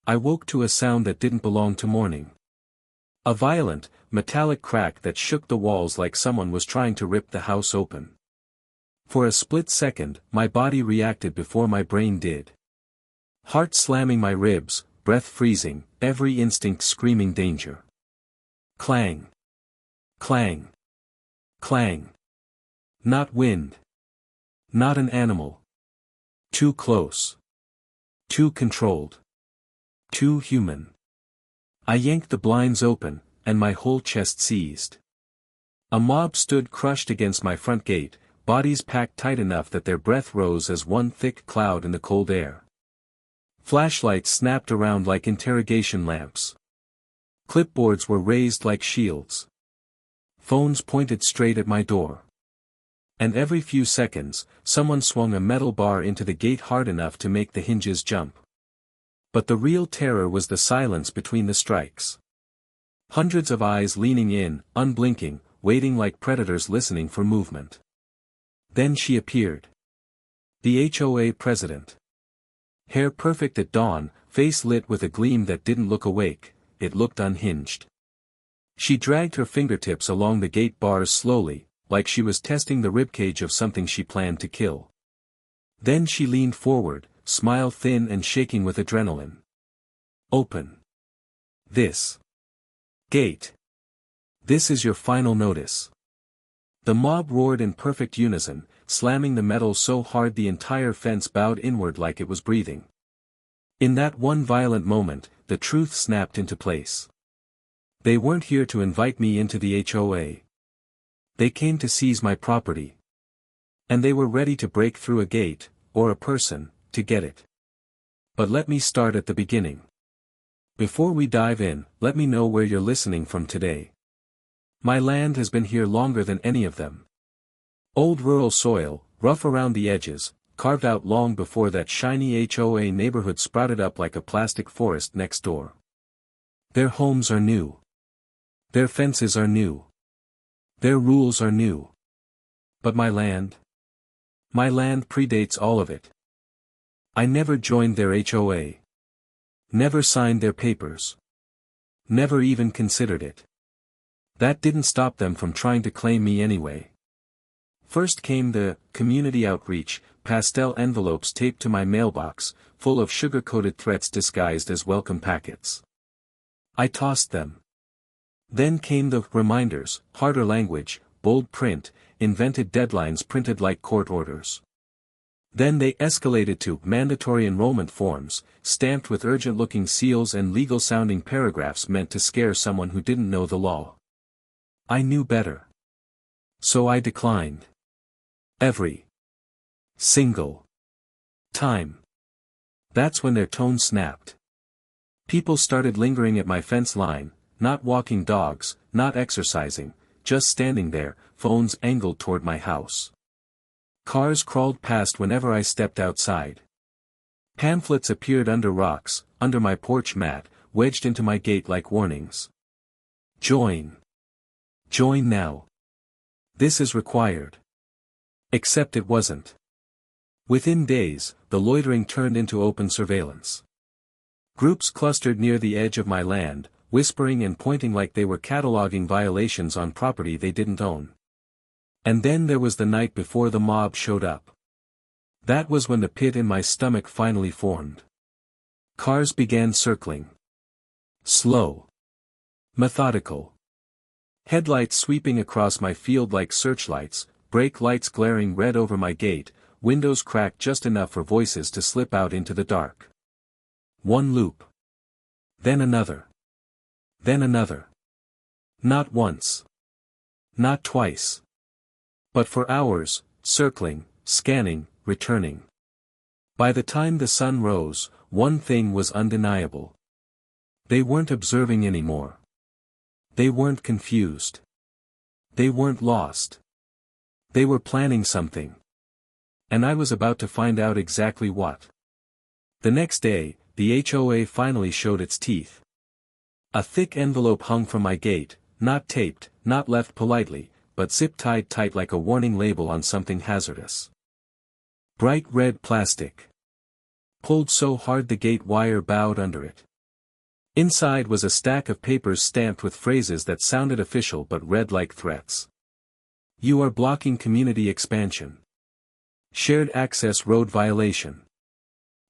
I woke to a sound that didn't belong to morning. A violent, metallic crack that shook the walls like someone was trying to rip the house open. For a split second, my body reacted before my brain did. Heart slamming my ribs, breath freezing, every instinct screaming danger. Clang. Clang. Clang. Not wind. Not an animal. Too close. Too controlled. Too human. I yanked the blinds open, and my whole chest seized. A mob stood crushed against my front gate, bodies packed tight enough that their breath rose as one thick cloud in the cold air. Flashlights snapped around like interrogation lamps. Clipboards were raised like shields. Phones pointed straight at my door. And every few seconds, someone swung a metal bar into the gate hard enough to make the hinges jump. But the real terror was the silence between the strikes. Hundreds of eyes leaning in, unblinking, waiting like predators listening for movement. Then she appeared. The HOA president. Hair perfect at dawn, face lit with a gleam that didn't look awake, it looked unhinged. She dragged her fingertips along the gate bars slowly, like she was testing the ribcage of something she planned to kill. Then she leaned forward, smile thin and shaking with adrenaline. Open. This gate. This is your final notice. The mob roared in perfect unison, slamming the metal so hard the entire fence bowed inward like it was breathing. In that one violent moment, the truth snapped into place. They weren't here to invite me into the HOA. They came to seize my property. And they were ready to break through a gate, or a person, to get it. But let me start at the beginning. Before we dive in, let me know where you're listening from today. My land has been here longer than any of them. Old rural soil, rough around the edges, carved out long before that shiny HOA neighborhood sprouted up like a plastic forest next door. Their homes are new. Their fences are new. Their rules are new. But my land? My land predates all of it. I never joined their HOA. Never signed their papers. Never even considered it. That didn't stop them from trying to claim me anyway. First came the community outreach, pastel envelopes taped to my mailbox, full of sugar-coated threats disguised as welcome packets. I tossed them. Then came the reminders, harder language, bold print, invented deadlines printed like court orders. Then they escalated to mandatory enrollment forms, stamped with urgent-looking seals and legal-sounding paragraphs meant to scare someone who didn't know the law. I knew better. So I declined. Every single time. That's when their tone snapped. People started lingering at my fence line, not walking dogs, not exercising, just standing there, phones angled toward my house. Cars crawled past whenever I stepped outside. Pamphlets appeared under rocks, under my porch mat, wedged into my gate like warnings. Join. Join now. This is required. Except it wasn't. Within days, the loitering turned into open surveillance. Groups clustered near the edge of my land, whispering and pointing like they were cataloging violations on property they didn't own. And then there was the night before the mob showed up. That was when the pit in my stomach finally formed. Cars began circling. Slow. Methodical. Headlights sweeping across my field like searchlights, brake lights glaring red over my gate, windows cracked just enough for voices to slip out into the dark. One loop. Then another. Then another. Not once. Not twice. But for hours, circling, scanning, returning. By the time the sun rose, one thing was undeniable. They weren't observing anymore. They weren't confused. They weren't lost. They were planning something. And I was about to find out exactly what. The next day, the HOA finally showed its teeth. A thick envelope hung from my gate, not taped, not left politely, but zip-tied tight like a warning label on something hazardous. Bright red plastic. Pulled so hard the gate wire bowed under it. Inside was a stack of papers stamped with phrases that sounded official but read like threats. You are blocking community expansion. Shared access road violation.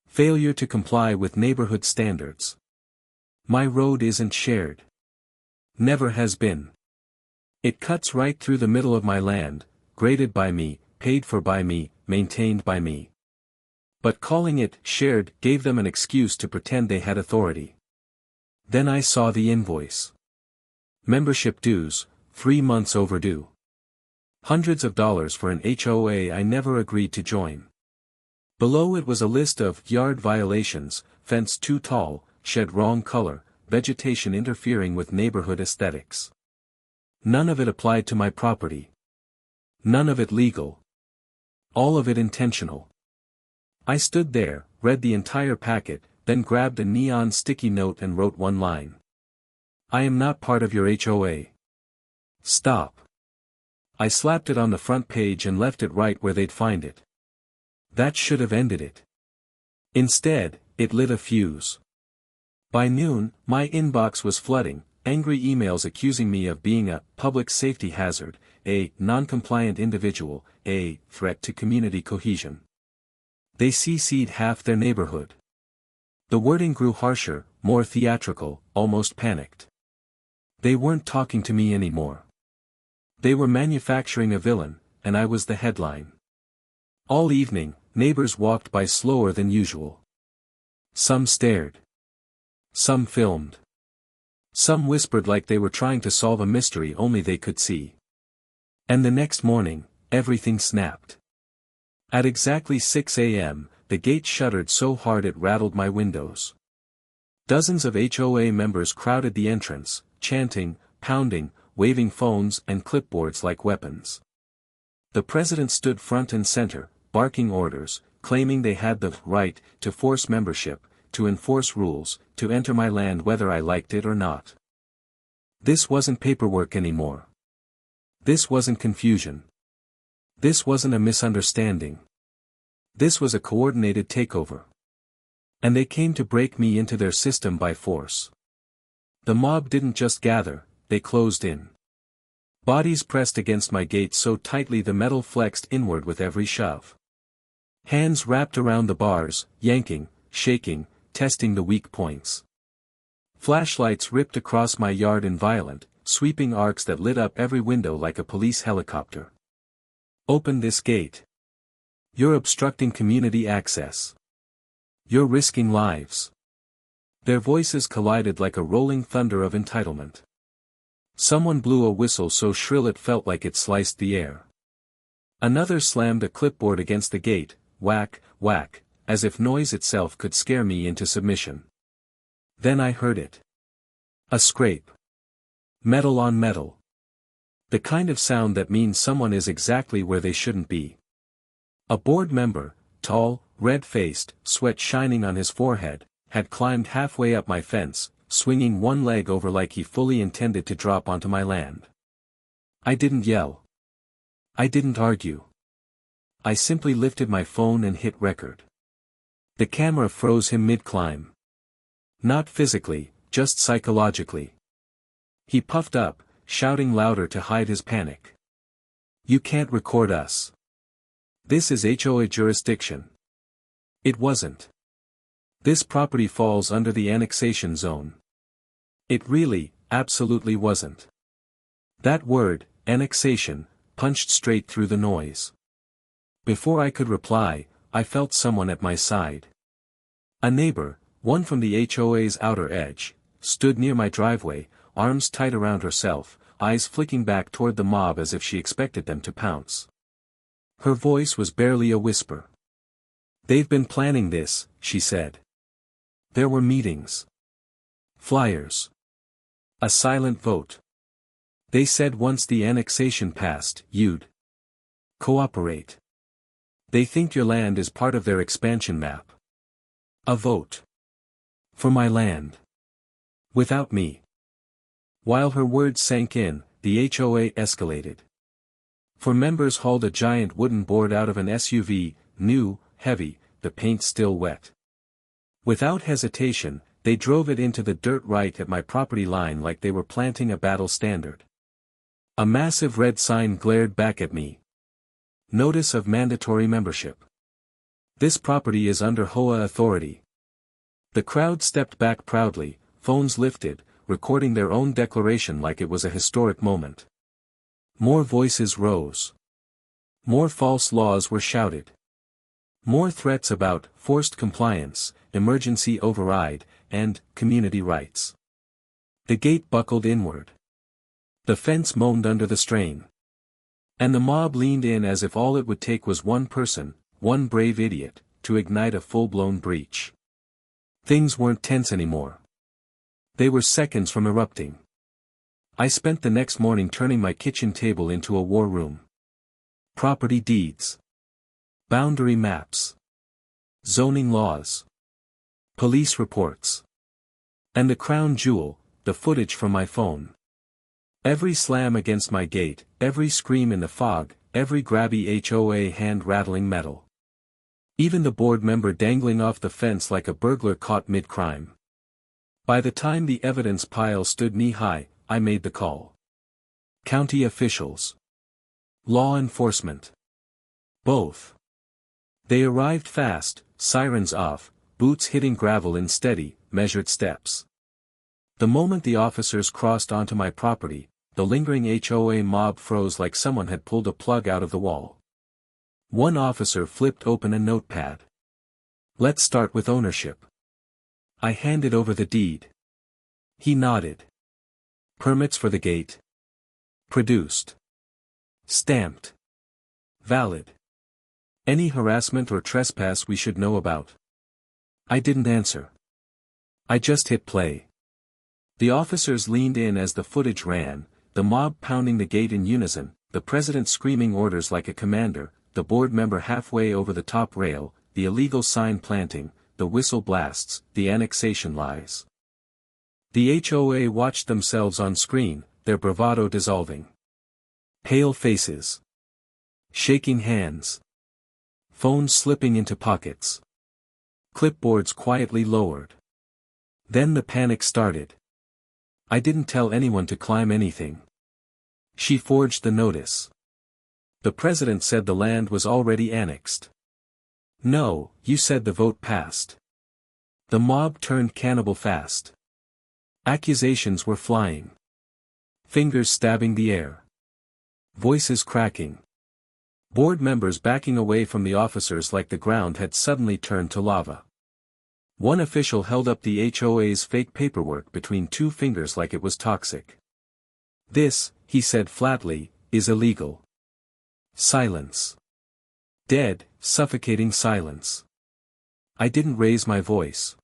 Failure to comply with neighborhood standards. My road isn't shared. Never has been. It cuts right through the middle of my land, graded by me, paid for by me, maintained by me. But calling it shared gave them an excuse to pretend they had authority. Then I saw the invoice. Membership dues, 3 months overdue. Hundreds of dollars for an HOA I never agreed to join. Below it was a list of yard violations: fence too tall, shed wrong color, vegetation interfering with neighborhood aesthetics. None of it applied to my property. None of it legal. All of it intentional. I stood there, read the entire packet, then grabbed a neon sticky note and wrote one line. I am not part of your HOA. Stop. I slapped it on the front page and left it right where they'd find it. That should have ended it. Instead, it lit a fuse. By noon, my inbox was flooding, angry emails accusing me of being a public safety hazard, a non-compliant individual, a threat to community cohesion. They CC'd half their neighborhood. The wording grew harsher, more theatrical, almost panicked. They weren't talking to me anymore. They were manufacturing a villain, and I was the headline. All evening, neighbors walked by slower than usual. Some stared. Some filmed. Some whispered like they were trying to solve a mystery only they could see. And the next morning, everything snapped. At exactly 6 a.m., the gate shuddered so hard it rattled my windows. Dozens of HOA members crowded the entrance, chanting, pounding, waving phones and clipboards like weapons. The president stood front and center, barking orders, claiming they had the right to force membership, to enforce rules, to enter my land whether I liked it or not. This wasn't paperwork anymore. This wasn't confusion. This wasn't a misunderstanding. This was a coordinated takeover. And they came to break me into their system by force. The mob didn't just gather, they closed in. Bodies pressed against my gate so tightly the metal flexed inward with every shove. Hands wrapped around the bars, yanking, shaking, testing the weak points. Flashlights ripped across my yard in violent, sweeping arcs that lit up every window like a police helicopter. Open this gate. You're obstructing community access. You're risking lives. Their voices collided like a rolling thunder of entitlement. Someone blew a whistle so shrill it felt like it sliced the air. Another slammed a clipboard against the gate, whack, whack, as if noise itself could scare me into submission. Then I heard it. A scrape. Metal on metal. The kind of sound that means someone is exactly where they shouldn't be. A board member, tall, red-faced, sweat shining on his forehead, had climbed halfway up my fence, swinging one leg over like he fully intended to drop onto my land. I didn't yell. I didn't argue. I simply lifted my phone and hit record. The camera froze him mid-climb. Not physically, just psychologically. He puffed up, shouting louder to hide his panic. You can't record us. This is HOA jurisdiction. It wasn't. This property falls under the annexation zone. It really, absolutely wasn't. That word, annexation, punched straight through the noise. Before I could reply, I felt someone at my side. A neighbor, one from the HOA's outer edge, stood near my driveway, arms tight around herself, eyes flicking back toward the mob as if she expected them to pounce. Her voice was barely a whisper. They've been planning this, she said. There were meetings. Flyers. A silent vote. They said once the annexation passed, you'd cooperate. They think your land is part of their expansion map. A vote. For my land. Without me. While her words sank in, the HOA escalated. For members hauled a giant wooden board out of an SUV, new, heavy, the paint still wet. Without hesitation, they drove it into the dirt right at my property line like they were planting a battle standard. A massive red sign glared back at me. Notice of mandatory membership. This property is under HOA authority. The crowd stepped back proudly, phones lifted, recording their own declaration like it was a historic moment. More voices rose. More false laws were shouted. More threats about forced compliance, emergency override, and community rights. The gate buckled inward. The fence moaned under the strain. And the mob leaned in as if all it would take was one person, one brave idiot, to ignite a full-blown breach. Things weren't tense anymore. They were seconds from erupting. I spent the next morning turning my kitchen table into a war room. Property deeds. Boundary maps. Zoning laws. Police reports. And the crown jewel, the footage from my phone. Every slam against my gate, every scream in the fog, every grabby HOA hand rattling metal. Even the board member dangling off the fence like a burglar caught mid-crime. By the time the evidence pile stood knee-high, I made the call. County officials. Law enforcement. Both. They arrived fast, sirens off, boots hitting gravel in steady, measured steps. The moment the officers crossed onto my property, the lingering HOA mob froze like someone had pulled a plug out of the wall. One officer flipped open a notepad. Let's start with ownership. I handed over the deed. He nodded. Permits for the gate. Produced. Stamped. Valid. Any harassment or trespass we should know about? I didn't answer. I just hit play. The officers leaned in as the footage ran, the mob pounding the gate in unison, the president screaming orders like a commander, the board member halfway over the top rail, the illegal sign planting, the whistle blasts, the annexation lies. The HOA watched themselves on screen, their bravado dissolving. Pale faces. Shaking hands. Phones slipping into pockets. Clipboards quietly lowered. Then the panic started. I didn't tell anyone to climb anything. She forged the notice. The president said the land was already annexed. No, you said the vote passed. The mob turned cannibal fast. Accusations were flying. Fingers stabbing the air. Voices cracking. Board members backing away from the officers like the ground had suddenly turned to lava. One official held up the HOA's fake paperwork between two fingers like it was toxic. This, he said flatly, is illegal. Silence. Dead, suffocating silence. I didn't raise my voice.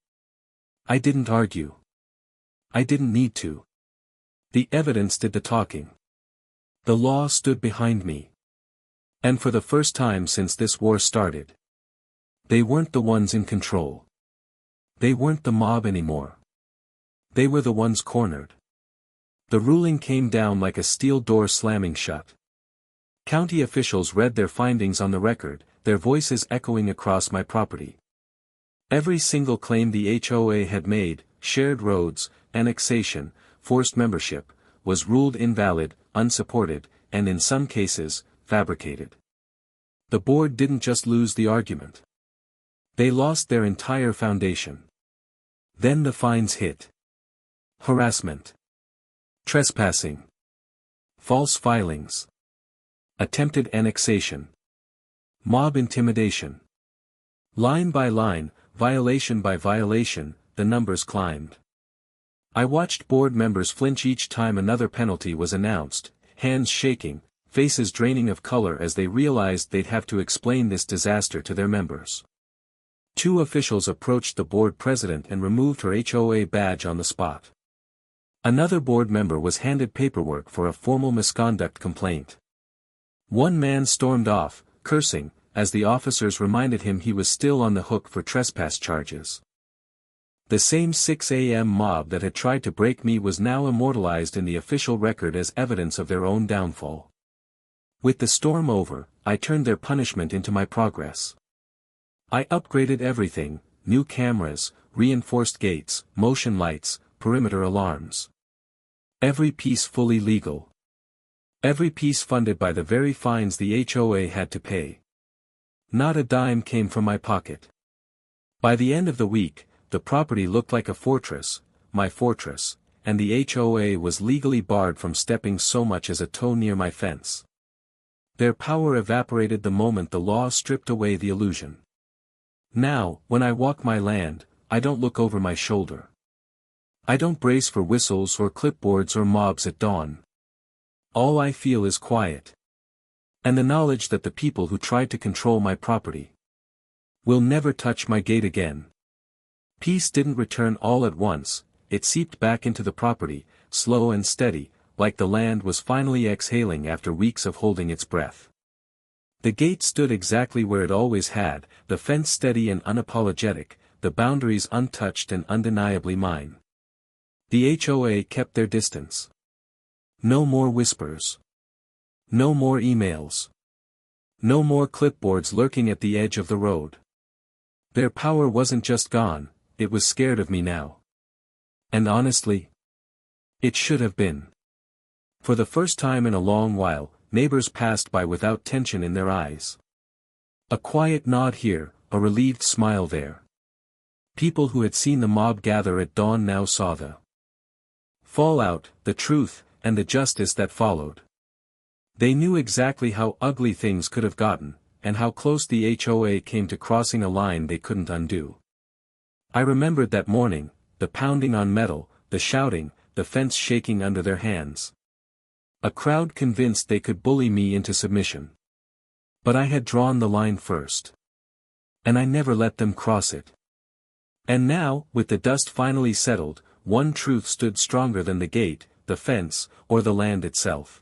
I didn't argue. I didn't need to. The evidence did the talking. The law stood behind me. And for the first time since this war started. They weren't the ones in control. They weren't the mob anymore. They were the ones cornered. The ruling came down like a steel door slamming shut. County officials read their findings on the record, their voices echoing across my property. Every single claim the HOA had made, shared roads, annexation, forced membership, was ruled invalid, unsupported, and in some cases, fabricated. The board didn't just lose the argument. They lost their entire foundation. Then the fines hit. Harassment. Trespassing. False filings. Attempted annexation. Mob intimidation. Line by line, violation by violation, the numbers climbed. I watched board members flinch each time another penalty was announced, hands shaking, faces draining of color as they realized they'd have to explain this disaster to their members. Two officials approached the board president and removed her HOA badge on the spot. Another board member was handed paperwork for a formal misconduct complaint. One man stormed off, cursing, as the officers reminded him he was still on the hook for trespass charges. The same 6 a.m. mob that had tried to break me was now immortalized in the official record as evidence of their own downfall. With the storm over, I turned their punishment into my progress. I upgraded everything, new cameras, reinforced gates, motion lights, perimeter alarms. Every piece fully legal. Every piece funded by the very fines the HOA had to pay. Not a dime came from my pocket. By the end of the week, the property looked like a fortress, my fortress, and the HOA was legally barred from stepping so much as a toe near my fence. Their power evaporated the moment the law stripped away the illusion. Now, when I walk my land, I don't look over my shoulder. I don't brace for whistles or clipboards or mobs at dawn. All I feel is quiet. And the knowledge that the people who tried to control my property will never touch my gate again. Peace didn't return all at once, it seeped back into the property, slow and steady, like the land was finally exhaling after weeks of holding its breath. The gate stood exactly where it always had, the fence steady and unapologetic, the boundaries untouched and undeniably mine. The HOA kept their distance. No more whispers. No more emails. No more clipboards lurking at the edge of the road. Their power wasn't just gone, it was scared of me now. And honestly, it should have been. For the first time in a long while, neighbors passed by without tension in their eyes. A quiet nod here, a relieved smile there. People who had seen the mob gather at dawn now saw the fallout, the truth, and the justice that followed. They knew exactly how ugly things could have gotten, and how close the HOA came to crossing a line they couldn't undo. I remembered that morning, the pounding on metal, the shouting, the fence shaking under their hands. A crowd convinced they could bully me into submission. But I had drawn the line first. And I never let them cross it. And now, with the dust finally settled, one truth stood stronger than the gate, the fence, or the land itself.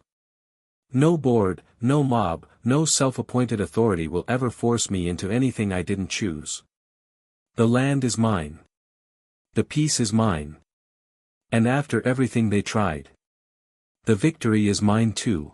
No board, no mob, no self-appointed authority will ever force me into anything I didn't choose. The land is mine. The peace is mine. And after everything they tried, the victory is mine too.